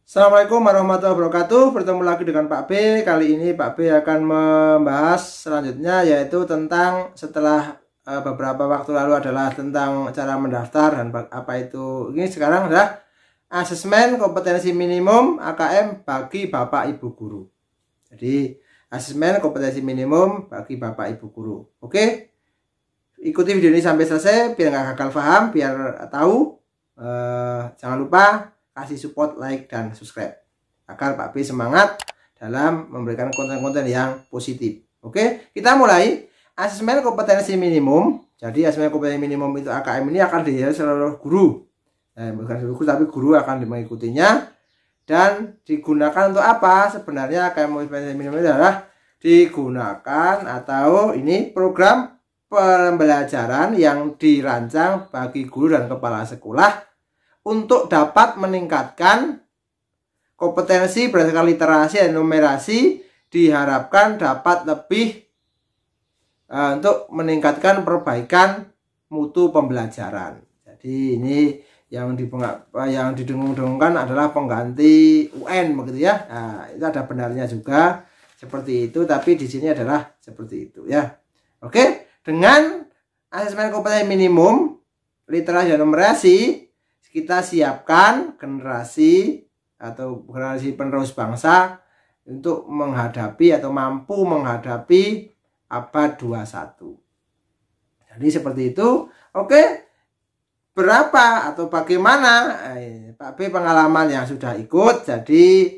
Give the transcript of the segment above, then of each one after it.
Assalamualaikum warahmatullahi wabarakatuh. Bertemu lagi dengan Pak B. Kali ini Pak B akan membahas selanjutnya, yaitu tentang setelah beberapa waktu lalu adalah tentang cara mendaftar dan apa itu. Ini sekarang adalah asesmen kompetensi minimum AKM bagi Bapak Ibu guru. Jadi asesmen kompetensi minimum bagi Bapak Ibu guru. Oke, ikuti video ini sampai selesai biar nggak gagal paham, biar tahu. Jangan lupa kasih support, like, dan subscribe agar Pak B semangat dalam memberikan konten-konten yang positif. Oke, kita mulai. Asesmen kompetensi minimum. Jadi asesmen kompetensi minimum itu AKM ini akan dilihat seluruh guru. Bukan seluruh guru, tapi guru akan mengikutinya. Dan digunakan untuk apa? Sebenarnya AKM kompetensi minimum itu adalah digunakan atau ini program pembelajaran yang dirancang bagi guru dan kepala sekolah untuk dapat meningkatkan kompetensi berdasarkan literasi dan numerasi, diharapkan dapat lebih untuk meningkatkan perbaikan mutu pembelajaran. Jadi ini yang didengung-dengungkan adalah pengganti UN begitu ya. Nah, itu ada benarnya juga seperti itu, tapi di sini adalah seperti itu ya. Oke, dengan asesmen kompetensi minimum literasi dan numerasi, kita siapkan generasi atau generasi penerus bangsa untuk menghadapi atau mampu menghadapi abad 21. Jadi seperti itu. Oke, berapa atau bagaimana Pak B pengalaman yang sudah ikut. Jadi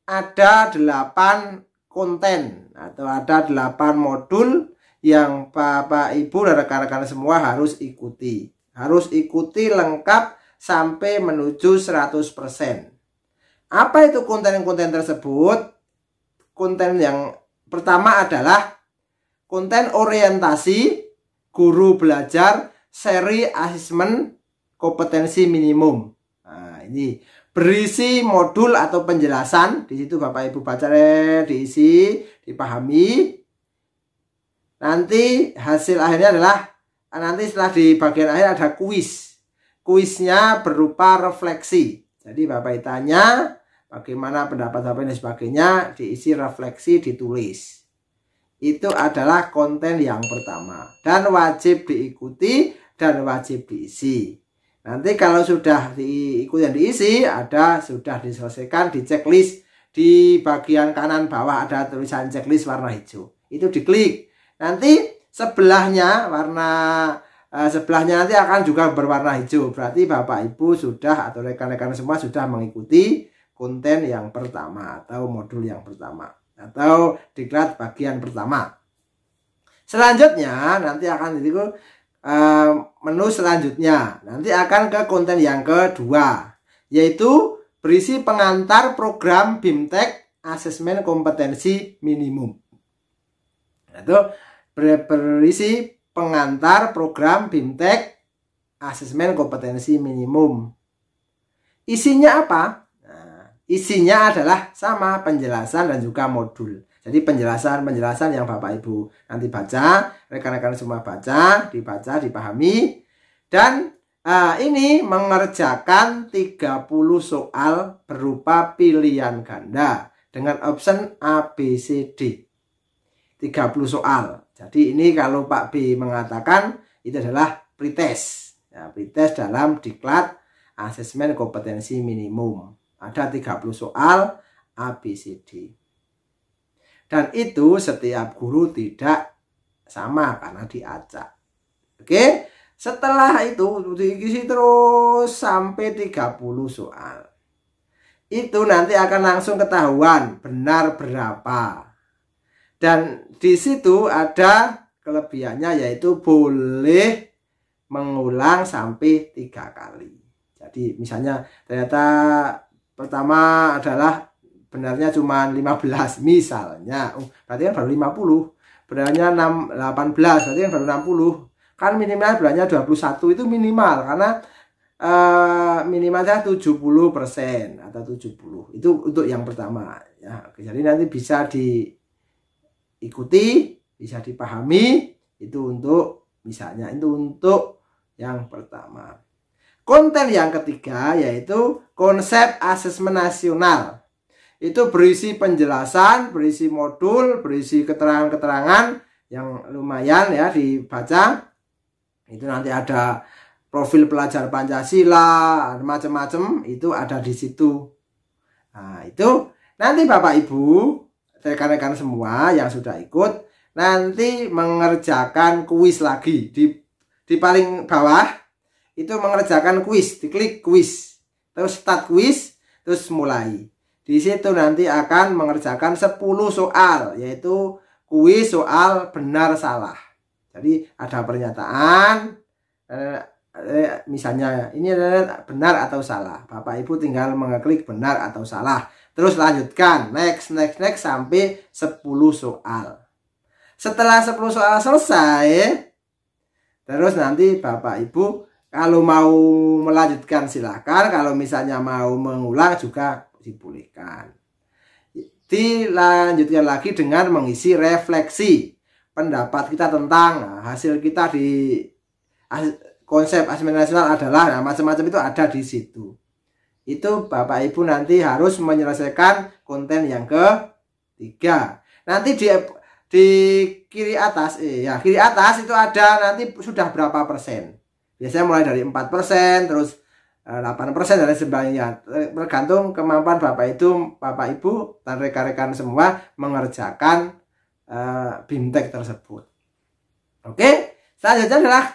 ada 8 konten atau ada 8 modul yang Bapak Ibu dan rekan-rekan semua harus ikuti. Harus ikuti lengkap sampai menuju 100%. Apa itu konten-konten tersebut? Konten yang pertama adalah konten orientasi guru belajar seri asesmen kompetensi minimum. Nah, ini berisi modul atau penjelasan. Di situ Bapak Ibu baca, diisi, dipahami. Nanti hasil akhirnya adalah nanti setelah di bagian akhir ada kuis. Kuisnya berupa refleksi. Jadi Bapak tanya bagaimana pendapat Bapak dan sebagainya, diisi refleksi, ditulis. Itu adalah konten yang pertama dan wajib diikuti dan wajib diisi. Nanti kalau sudah diikuti dan diisi, ada sudah diselesaikan di checklist, di bagian kanan bawah ada tulisan checklist warna hijau. Itu diklik. Nanti sebelahnya nanti akan juga berwarna hijau. Berarti Bapak Ibu sudah atau rekan-rekan semua sudah mengikuti konten yang pertama atau modul yang pertama atau diklat bagian pertama. Selanjutnya nanti akan menu selanjutnya. Nanti akan ke konten yang kedua, yaitu berisi pengantar program BIMTEK asesmen kompetensi minimum. Itu berisi pengantar program BIMTEK asesmen kompetensi minimum. Isinya apa? Nah, isinya adalah sama penjelasan dan juga modul. Jadi penjelasan yang Bapak Ibu nanti baca, rekan-rekan semua baca, dibaca, dipahami. Dan ini mengerjakan 30 soal berupa pilihan ganda dengan option A, B, C, D. 30 soal. Jadi ini kalau Pak B mengatakan itu adalah pretest. Ya, pretest dalam diklat asesmen kompetensi minimum. Ada 30 soal A, B, C, D. Dan itu setiap guru tidak sama karena diacak. Oke, setelah itu diisi terus sampai 30 soal. Itu nanti akan langsung ketahuan benar berapa. Dan di situ ada kelebihannya, yaitu boleh mengulang sampai 3 kali. Jadi misalnya ternyata pertama adalah benarnya cuma 15 misalnya. Berarti kan baru 50. Benarnya 18 berarti kan baru 60. Kan minimal benarnya 21 itu minimal karena minimalnya 70% atau 70. Itu untuk yang pertama ya. Jadi nanti bisa diikuti, bisa dipahami. Itu untuk misalnya itu untuk yang pertama. Konten yang ketiga yaitu konsep asesmen nasional. Itu berisi penjelasan, berisi modul, berisi keterangan-keterangan yang lumayan ya dibaca. Itu nanti ada profil pelajar Pancasila, macam-macam itu ada di situ. Nah, itu nanti Bapak Ibu, rekan-rekan semua yang sudah ikut nanti mengerjakan kuis lagi di paling bawah itu mengerjakan kuis, diklik kuis, terus start kuis, terus mulai. Di situ nanti akan mengerjakan 10 soal, yaitu kuis soal benar salah. Jadi ada pernyataan, misalnya ini adalah benar atau salah. Bapak Ibu tinggal mengeklik benar atau salah. Terus lanjutkan, next sampai 10 soal. Setelah 10 soal selesai, terus nanti Bapak Ibu kalau mau melanjutkan silahkan, kalau misalnya mau mengulang juga dibolehkan. Dilanjutkan lagi dengan mengisi refleksi pendapat kita tentang hasil kita di konsep asesmen nasional adalah macam-macam itu ada di situ. Itu Bapak Ibu nanti harus menyelesaikan konten yang ketiga. Nanti di kiri atas kiri atas itu ada nanti sudah berapa persen. Biasanya mulai dari 4%, terus 8% dan sebagainya. Tergantung kemampuan Bapak Ibu dan rekan-rekan semua mengerjakan BIMTEK tersebut. Oke, selanjutnya adalah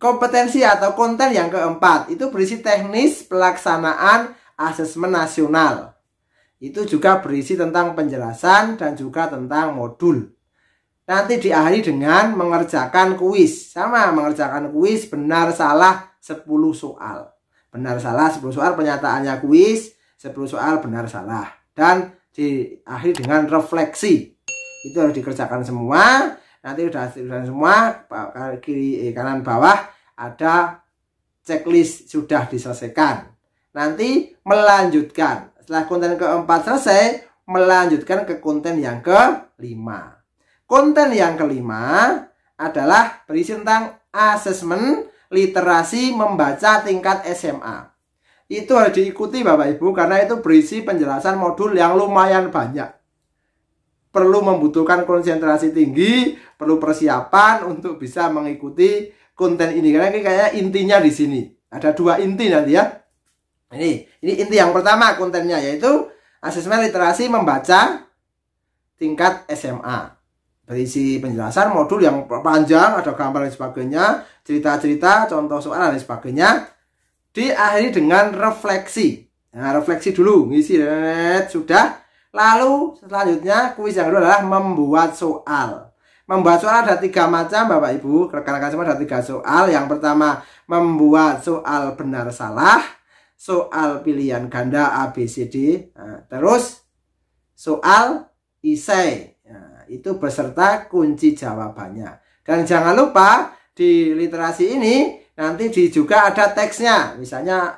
kompetensi atau konten yang keempat. Itu berisi teknis pelaksanaan asesmen nasional. Itu juga berisi tentang penjelasan dan juga tentang modul. Nanti diakhiri dengan mengerjakan kuis. Sama, mengerjakan kuis benar salah 10 soal. Benar salah 10 soal, penyataannya kuis, 10 soal benar salah. Dan diakhiri dengan refleksi. Itu harus dikerjakan semua. Nanti sudah semua, kiri kanan bawah ada checklist sudah diselesaikan. Nanti melanjutkan. Setelah konten keempat selesai, melanjutkan ke konten yang kelima. Konten yang kelima adalah berisi tentang asesmen literasi membaca tingkat SMA. Itu harus diikuti Bapak Ibu karena itu berisi penjelasan modul yang lumayan banyak. Perlu membutuhkan konsentrasi tinggi, perlu persiapan untuk bisa mengikuti konten ini. Karena ini kayaknya intinya di sini. Ada 2 inti nanti ya. Ini inti yang pertama kontennya yaitu asesmen literasi membaca tingkat SMA. Berisi penjelasan modul yang panjang, ada gambar dan sebagainya, cerita-cerita, contoh soal dan sebagainya. Diakhiri dengan refleksi. Nah, refleksi dulu, ngisi sudah. Lalu selanjutnya kuis yang kedua adalah membuat soal. Membuat soal ada 3 macam Bapak Ibu, rekan-rekan semua ada 3 soal. Yang pertama membuat soal benar salah, soal pilihan ganda A, B, C, D. Nah, terus soal isai. Nah, itu beserta kunci jawabannya. Dan jangan lupa di literasi ini nanti juga ada teksnya. Misalnya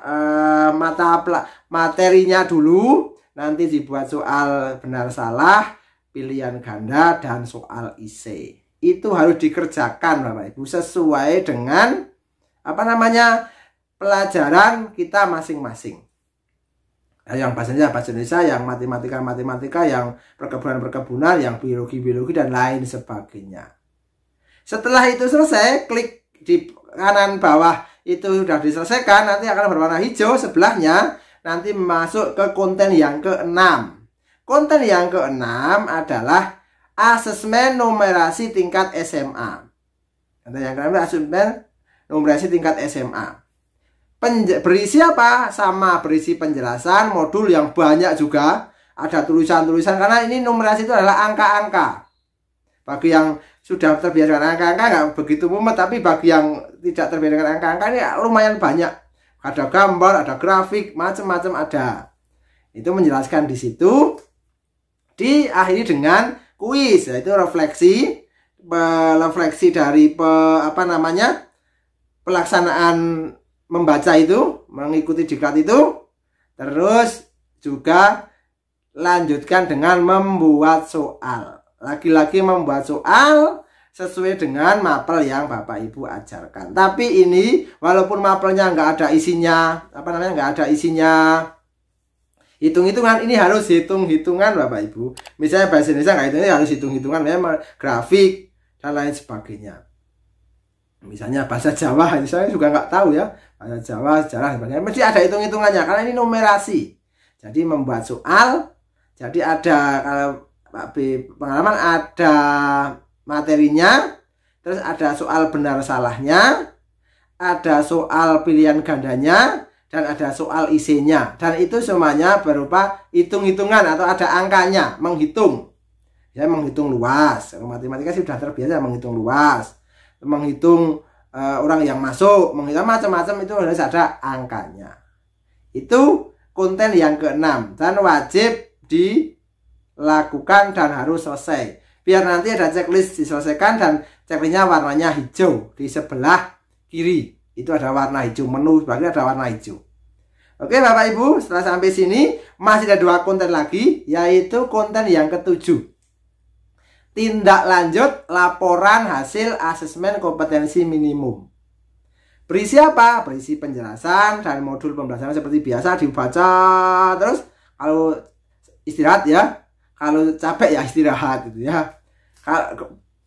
materinya dulu, nanti dibuat soal benar salah, pilihan ganda, dan soal isai. Itu harus dikerjakan Bapak Ibu sesuai dengan pelajaran kita masing-masing. Yang bahasanya bahasa Indonesia, yang matematika, yang perkebunan, yang biologi, dan lain sebagainya. Setelah itu selesai, klik di kanan bawah itu sudah diselesaikan, nanti akan berwarna hijau sebelahnya, nanti masuk ke konten yang ke-6. Konten yang ke-6 adalah asesmen numerasi tingkat SMA. Konten yang ke-6 adalah asesmen numerasi tingkat SMA. Berisi apa? Sama, berisi penjelasan, modul yang banyak juga. Ada tulisan-tulisan, karena ini numerasi itu adalah angka-angka. Bagi yang sudah terbiasa dengan angka-angka nggak begitu mumet, tapi bagi yang tidak terbiasa dengan angka-angka ini lumayan banyak. Ada gambar, ada grafik, macam-macam ada. Itu menjelaskan di situ. Diakhiri dengan kuis, yaitu refleksi dari pelaksanaan membaca itu, mengikuti diklat itu. Terus juga lanjutkan dengan membuat soal. Lagi-lagi membuat soal sesuai dengan mapel yang Bapak Ibu ajarkan. Tapi ini walaupun mapelnya nggak ada isinya, nggak ada isinya hitung-hitungan, ini harus hitung-hitungan Bapak Ibu. Misalnya bahasa Indonesia nggak hitungnya, harus hitung-hitungan, memang grafik dan lain sebagainya. Misalnya bahasa Jawa, saya juga nggak tahu ya, bahasa Jawa, sejarah, sebagainya, mesti ada hitung-hitungannya karena ini numerasi. Jadi membuat soal, jadi ada, kalau Pak B pengalaman ada materinya, terus ada soal benar salahnya, ada soal pilihan gandanya, dan ada soal isinya. Dan itu semuanya berupa hitung-hitungan atau ada angkanya, menghitung. Ya, menghitung luas. Matematika sudah terbiasa menghitung luas, menghitung orang yang masuk, menghitung macam-macam, itu harus ada angkanya. Itu konten yang ke-6 dan wajib dilakukan dan harus selesai. Biar nanti ada checklist diselesaikan dan checklistnya warnanya hijau di sebelah kiri. Itu ada warna hijau, menu sebagai ada warna hijau. Oke Bapak Ibu, setelah sampai sini masih ada 2 konten lagi, yaitu konten yang ke-7. Tindak lanjut laporan hasil asesmen kompetensi minimum. Berisi apa? Berisi penjelasan dan modul pembelajaran seperti biasa dibaca terus. Kalau istirahat ya, kalau capek ya istirahat gitu ya.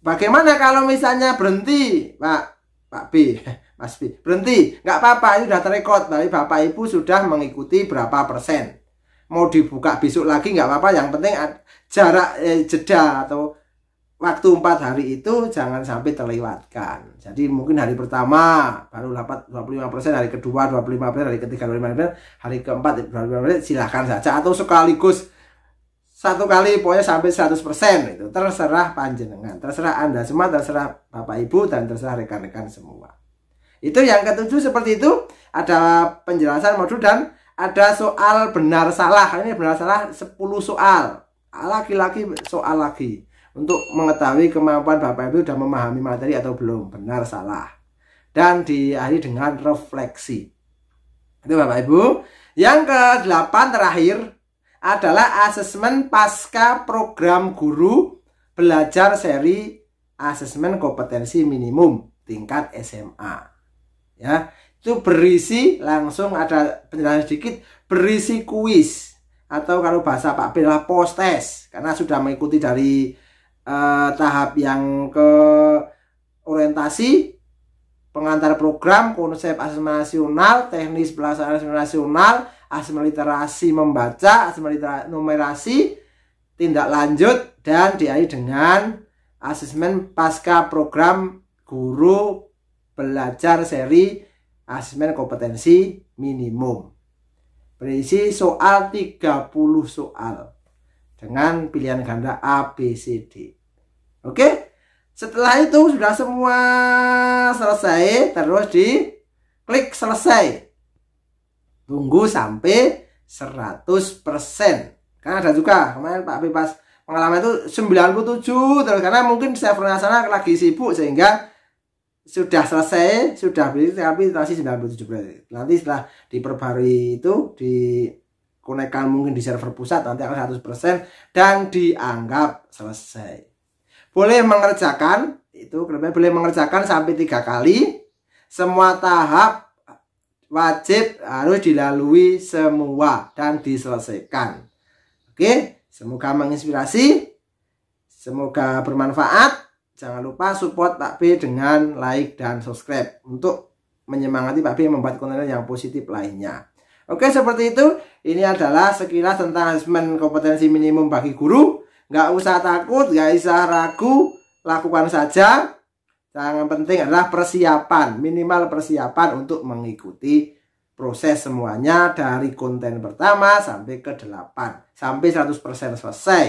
Bagaimana kalau misalnya berhenti, Pak B, Mas B, berhenti, nggak apa-apa, itu sudah terrekod. Tapi Bapak Ibu sudah mengikuti berapa persen. Mau dibuka besok lagi nggak apa-apa. Yang penting jarak jeda atau waktu 4 hari itu jangan sampai terlewatkan. Jadi mungkin hari pertama baru dapat 25%, hari kedua 25%, hari ketiga 25%, hari keempat 25%, silahkan saja. Atau sekaligus satu kali pokoknya sampai 100%, itu terserah panjenengan, terserah Anda semua, terserah Bapak Ibu, dan terserah rekan-rekan semua. Itu yang ke-7 seperti itu. Ada penjelasan modul dan ada soal benar salah. Ini benar salah 10 soal. Laki-laki soal lagi. Untuk mengetahui kemampuan Bapak Ibu sudah memahami materi atau belum, benar salah. Dan diakhiri dengan refleksi. Itu Bapak Ibu. Yang ke-8 terakhir adalah asesmen pasca program guru belajar seri asesmen kompetensi minimum tingkat SMA. Ya, itu berisi langsung ada penjelasan sedikit, berisi kuis atau kalau bahasa Pak B adalah post test karena sudah mengikuti dari tahap yang ke orientasi, pengantar program, konsep asesmen nasional, teknis pelaksanaan asesmen nasional, asesmen literasi membaca, asesmen numerasi, tindak lanjut, dan diakhiri dengan asesmen pasca program guru belajar seri asesmen kompetensi minimum. Berisi soal 30 soal dengan pilihan ganda A, B, C, D. Oke, setelah itu sudah semua selesai, terus diklik selesai. Tunggu sampai 100%. Karena ada juga kemarin Pak B pas pengalaman itu 97 terus, karena mungkin servernya sana lagi sibuk sehingga sudah selesai, sudah beli tapi masih 97%. Nanti setelah diperbarui itu dikonekkan mungkin di server pusat, nanti akan 100% dan dianggap selesai. Boleh mengerjakan, itu boleh mengerjakan sampai 3 kali. Semua tahap wajib harus dilalui semua dan diselesaikan. Oke, semoga menginspirasi, semoga bermanfaat. Jangan lupa support Pak B dengan like dan subscribe untuk menyemangati Pak B membuat konten yang positif lainnya. Oke, seperti itu. Ini adalah sekilas tentang asesmen kompetensi minimum bagi guru. Nggak usah takut, nggak usah ragu, lakukan saja. Yang penting adalah persiapan, minimal persiapan untuk mengikuti proses semuanya dari konten pertama sampai ke 8, sampai 100% selesai.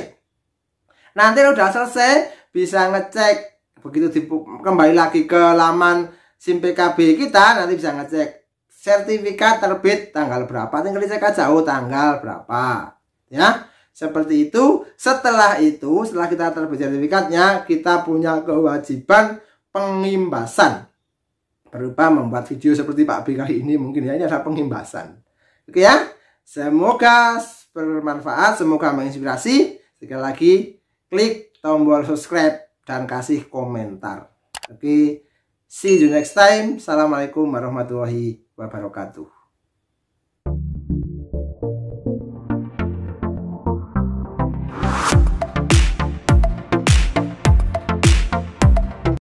Nanti udah selesai, bisa ngecek, begitu kembali lagi ke laman SIM PKB kita, nanti bisa ngecek sertifikat terbit tanggal berapa, tinggal dicek aja, oh tanggal berapa, ya. Seperti itu. Setelah itu, setelah kita terbit sertifikatnya, kita punya kewajiban pengimbasan berupa membuat video seperti Pak B kali ini. Mungkin ya, ini ada pengimbasan. Oke ya, semoga bermanfaat, semoga menginspirasi. Sekali lagi, klik tombol subscribe dan kasih komentar. Oke, see you next time. Assalamualaikum warahmatullahi wabarakatuh.